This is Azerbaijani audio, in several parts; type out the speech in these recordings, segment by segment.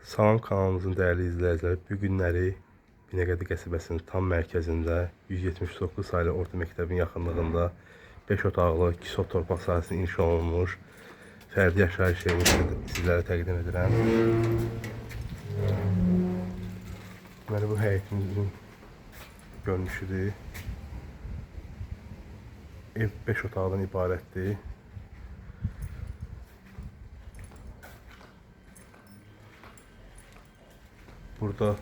Salam kanalımızın dəyərli izləyiciləri, bu günləri Binəqədi qəsəbəsinin tam mərkəzində 179 saylı orta məktəbin yaxınlığında 5 otaqlı 2 sot torpaq sahəsində inşa olunmuş fərdi yaşayış evini sizlərə təqdim edirəm. Deməli, bu həyətimizin görünüşüdür. Ev 5 otaqdan ibarətdir. Burada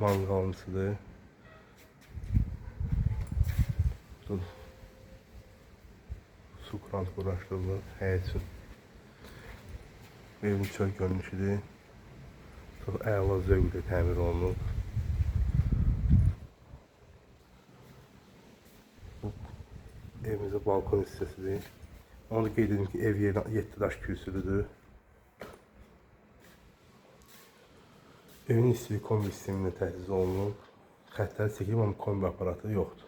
mangalımızdır. Burada su krant quraşdırılıb, həyət üçün. Evin çöl görünüşüdür. Çox əla zövqlə təmir olunub. Bu evimizin balkon hissəsidir. Onu da qeyd edim ki, ev yerinə 7 daş kürsülüdür. Evin istilik kombi sisteminə təchiz olunub. Xətləri çəkilib, amma kombi aparatı yoxdur.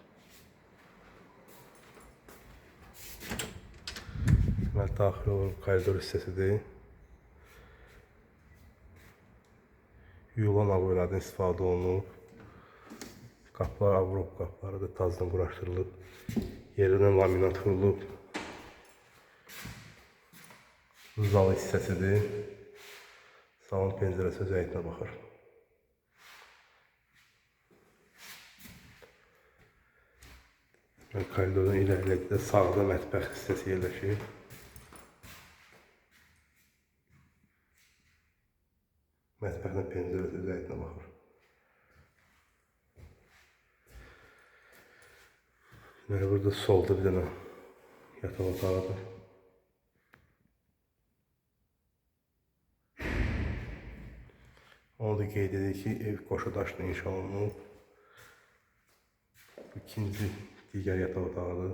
Deməli, daxil olan koridor hissəsidir. Yulan aboylardan istifadə olunub. Qapılar Avropa qapılarıdır, tazdan quraşdırılıb. Yerindən laminat vurulub. Zal hissəsidir. Salon pəncərəsi öz həyətinə baxır. Koridordan irəlilədikdə sağda mətbəx hissəsi yerləşir. Mətbəxlə pəncərəsi öz həyətinə baxır. Burada solda bir dənə yataq otağıdır. Onu da qeyd edir ki, ev qoşa daşla inşa olunub. Bu ikinci digər yataq otağıdır.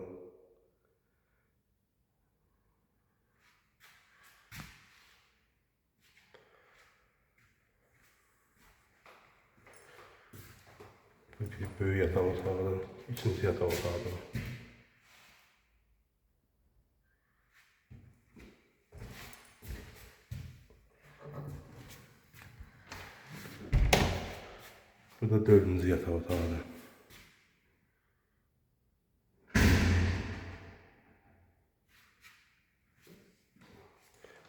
Bu bir böyük yataq otağıdır. İkinci yataq otağıdır. Bu da dördüncü yataq otağıdır.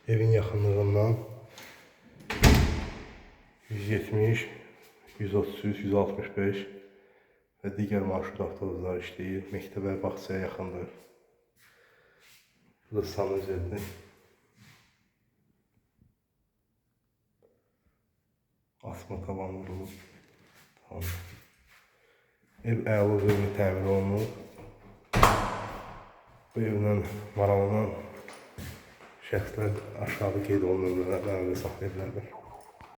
Evin yaxınlığından 170, 133, 165 və digər marşrut avtobuslar işləyir. Məktəbə, bağçaya yaxındır. Bu da sanuzeldir. Asma tavan vurulub. Tamam. Ev əla zövqlə təmir olunub. Bu evlə maraqlanan şəxslər aşağıda qeyd olunan nömrələrdən əlaqə saxlaya bilərlər.